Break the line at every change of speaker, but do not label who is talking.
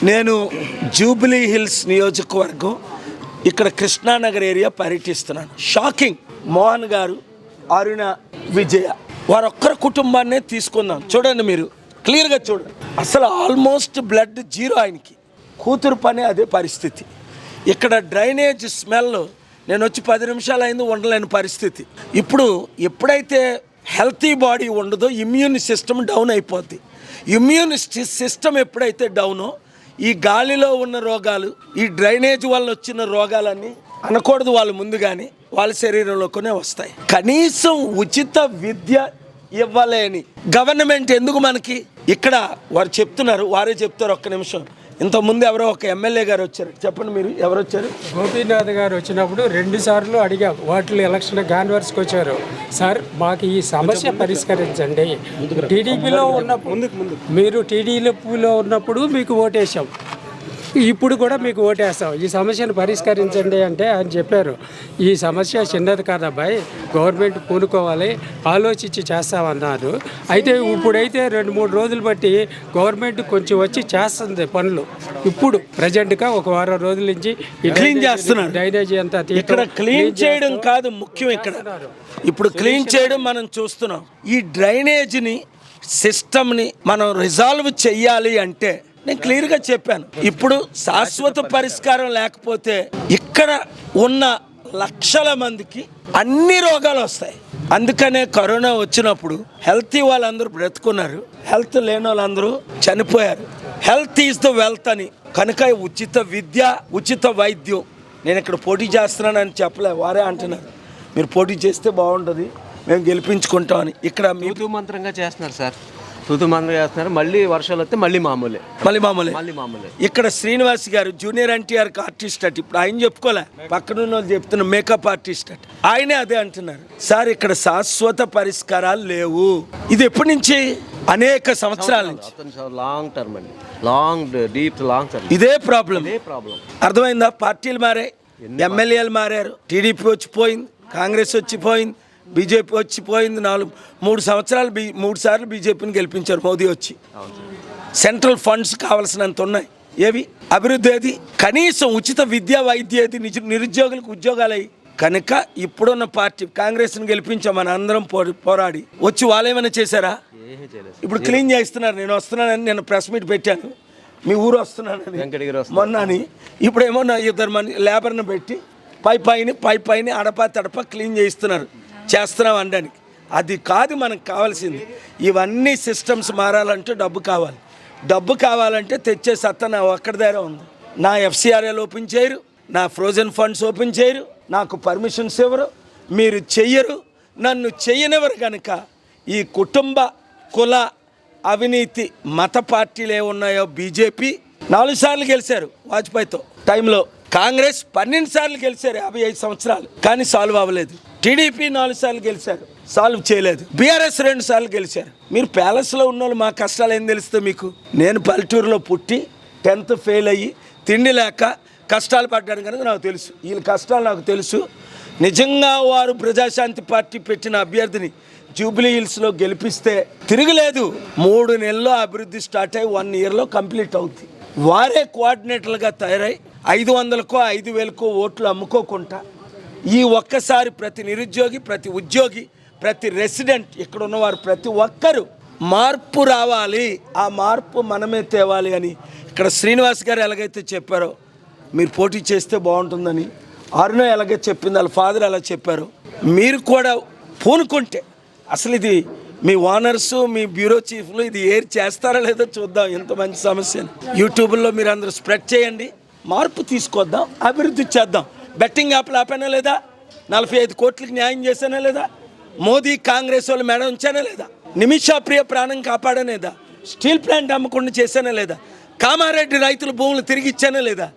నేను Jubilee hills నియోజకవర్గం ఇక్కడ కృష్ణానగర్ ఏరియా పర్యటిస్తున్నాను. షాకింగ్. మోహన్ గారు, అరుణ విజయ వారొక్కరి కుటుంబాన్నే తీసుకుందాం. చూడండి, మీరు క్లియర్గా చూడండి. అసలు ఆల్మోస్ట్ బ్లడ్ జీరో. ఆయనకి కూతురు పని అదే పరిస్థితి. ఇక్కడ డ్రైనేజ్ స్మెల్ నేను వచ్చి 10 నిమిషాలు అయింది, ఉండలేని పరిస్థితి. ఇప్పుడు ఎప్పుడైతే హెల్తీ బాడీ ఉండదో ఇమ్యూన్ సిస్టమ్ డౌన్ అయిపోద్ది. ఇమ్యూన్ సిస్టమ్ ఎప్పుడైతే డౌనో ఈ గాలిలో ఉన్న రోగాలు, ఈ డ్రైనేజ్ వల్ల వచ్చిన రోగాలన్నీ అనకూడదు వాళ్ళు ముందుగానే వాళ్ళ శరీరంలోనే వస్తాయి. కనీసం ఉచిత విద్య ఇవ్వలేని గవర్నమెంట్ ఎందుకు మనకి? ఇక్కడ వారు చెప్తున్నారు, వారే చెప్తారు. ఒక్క నిమిషం. ఇంతకుముందు ఎవరో ఒక ఎమ్మెల్యే గారు వచ్చారు, చెప్పండి మీరు ఎవరు వచ్చారు?
గోపీనాథ్ గారు వచ్చినప్పుడు 2 సార్లు అడిగాం. వాటిలో ఎలక్షన్ కాన్వర్స్కి వచ్చారు. సార్ మాకు ఈ సమస్య పరిష్కరించండి. టీడీపీలో ఉన్నప్పుడు మీరు టీడీపీలో ఉన్నప్పుడు మీకు ఓటేసాం, ఇప్పుడు కూడా మీకు ఓటేస్తాం. ఈ సమస్యను పరిష్కరించండి అంటే ఆయన చెప్పారు, ఈ సమస్య చిన్నది కాదబ్బాయి, గవర్నమెంట్ పూనుకోవాలి, ఆలోచించి చేస్తామన్నారు. అయితే ఇప్పుడైతే 2-3 రోజులు బట్టి గవర్నమెంట్ కొంచెం వచ్చి చేస్తుంది పనులు. ఇప్పుడు ప్రజెంట్గా ఒక వారం రోజుల నుంచి
క్లీన్ చేస్తున్నారు.
డ్రైనేజీ అంతా
ఇక్కడ క్లీన్ చేయడం కాదు ముఖ్యం, ఇక్కడ ఇప్పుడు క్లీన్ చేయడం మనం చూస్తున్నాం. ఈ డ్రైనేజీని సిస్టమ్ని మనం రిజాల్వ్ చెయ్యాలి అంటే నేను క్లియర్గా చెప్పాను. ఇప్పుడు శాశ్వత పరిష్కారం లేకపోతే ఇక్కడ ఉన్న లక్షల మందికి అన్ని రోగాలు వస్తాయి. అందుకనే కరోనా వచ్చినప్పుడు హెల్తీ వాళ్ళందరూ బ్రతుకున్నారు, హెల్త్ లేని వాళ్ళందరూ చనిపోయారు. హెల్త్ ఈజ్ ద వెల్త్ అని. కనుక ఉచిత విద్య, ఉచిత వైద్యం. నేను ఇక్కడ పోటీ చేస్తున్నానని చెప్పలే, వారే అంటున్నారు మీరు పోటీ చేస్తే బాగుంటుంది, మేము గెలిపించుకుంటామని. ఇక్కడ
తూతూ మంత్రంగా చేస్తున్నారు సార్, తూతూ మంత్రంగా చేస్తున్నారు. మళ్ళీ వర్షాలు వస్తే మళ్ళీ మామూలే.
ఇక్కడ శ్రీనివాస్ గారు జూనియర్ ఎన్టీఆర్ ఆర్టిస్ట్ అట్. ఇప్పుడు ఆయన చెప్పుకోలే, పక్కనున్న వాళ్ళు చెప్తున్న మేకప్ ఆర్టిస్ట్ అట్. ఆయనే అదే అంటున్నారు. సార్ ఇక్కడ శాశ్వత పరిష్కారాలు లేవు. ఇది ఎప్పటి నుంచి? అనేక సంవత్సరాల నుంచి.
లాంగ్ టర్మ్ అండి, లాంగ్ టర్మ్
ఇదే ప్రాబ్లం. అర్థమైందా? పార్టీలు మారాయి, ఎమ్మెల్యేలు మారారు. టీడీపీ వచ్చిపోయింది, కాంగ్రెస్ వచ్చిపోయింది, బీజేపీ వచ్చిపోయింది. 3 సంవత్సరాలు 3 సార్లు బీజేపీని గెలిపించారు మోదీ వచ్చి. సెంట్రల్ ఫండ్స్ కావాల్సినంత ఉన్నాయి. ఏవి అభివృద్ధి? ఏది? కనీసం ఉచిత విద్యా వైద్య ఏది? నిరుద్యోగులకు ఉద్యోగాలు అయ్యి. కనుక ఇప్పుడున్న పార్టీ కాంగ్రెస్ని గెలిపించాం మన అందరం పోరాడి. వచ్చి వాళ్ళేమైనా చేశారా? ఇప్పుడు క్లీన్ చేస్తున్నారు. నేను వస్తున్నానని నేను ప్రెస్ మీట్ పెట్టాను, మీ ఊరు వస్తున్నానని మొన్న అని. ఇప్పుడేమో నా 2 మంది లేబర్ని పెట్టి పైపైన అడప క్లీన్ చేస్తున్నాం అనడానికి. అది కాదు మనకు కావాల్సింది. ఇవన్నీ సిస్టమ్స్ మారాలంటే డబ్బు కావాలి. డబ్బు కావాలంటే తెచ్చే సత్తా నా ఒక్కడి దగ్గర ఉంది. నా ఎఫ్సిఆర్ఎల్ ఓపెన్ చేయరు, నా ఫ్రోజన్ ఫండ్స్ ఓపెన్ చేయరు, నాకు పర్మిషన్స్ ఇవ్వరు, మీరు చెయ్యరు, నన్ను చెయ్యనివ్వరు. కనుక ఈ కుటుంబ, కుల, అవినీతి, మత పార్టీలు ఏమున్నాయో బీజేపీ 4 సార్లు గెలిచారు వాజ్పేయితో టైంలో. కాంగ్రెస్ 12 సార్లు గెలిచారు 55 సంవత్సరాలు, కానీ సాల్వ్ అవ్వలేదు. టీడీపీ 4 సార్లు గెలిచారు, సాల్వ్ చేయలేదు. బీఆర్ఎస్ 2 సార్లు గెలిచారు. మీరు ప్యాలెస్లో ఉన్న వాళ్ళు మా కష్టాలు ఏం తెలుస్తుంది మీకు? నేను పల్లెటూరులో పుట్టి 10th ఫెయిల్ అయ్యి తిండి లేక కష్టాలు పడ్డాను కనుక నాకు తెలుసు, వీళ్ళ కష్టాలు నాకు తెలుసు. నిజంగా వారు ప్రజాశాంతి పార్టీ పెట్టిన అభ్యర్థిని జూబ్లీ హిల్స్లో గెలిపిస్తే తిరగలేదు. 3 నెలల్లో అభివృద్ధి స్టార్ట్ అయ్యి 1 ఇయర్లో కంప్లీట్ అవుతుంది. వారే కోఆర్డినేటర్లుగా తయారై 500కో 5,000కో ఓట్లు అమ్ముకోకుండా ఈ ఒక్కసారి ప్రతి నిరుద్యోగి, ప్రతి ఉద్యోగి, ప్రతి రెసిడెంట్, ఇక్కడ ఉన్నవారు ప్రతి ఒక్కరూ మార్పు రావాలి. ఆ మార్పు మనమే తేవాలి అని ఇక్కడ శ్రీనివాస్ గారు ఎలాగైతే చెప్పారో మీరు పోటీ చేస్తే బాగుంటుందని, అరుణ ఎలాగైతే చెప్పింది, వాళ్ళ ఫాదర్ అలా చెప్పారు, మీరు కూడా పూనుకుంటే అసలు ఇది మీ ఓనర్సు, మీ బ్యూరో చీఫ్లు ఇది ఏర్ చేస్తారా లేదో చూద్దాం. ఎంత మంచి సమస్యను యూట్యూబ్లో మీరు అందరూ స్ప్రెడ్ చేయండి, మార్పు తీసుకొద్దాం, అభివృద్ధి చేద్దాం. బెట్టింగ్ యాప్లు ఆపానా లేదా? 45 కోట్లకి న్యాయం చేశానా లేదా? మోదీ కాంగ్రెస్ వాళ్ళు మెడ ఉంచానా లేదా? నిమిషాప్రియ ప్రాణం కాపాడనేదా? స్టీల్ ప్లాంట్ అమ్మకుండా చేశానా లేదా? కామారెడ్డి రైతుల భూములు తిరిగి ఇచ్చానా లేదా?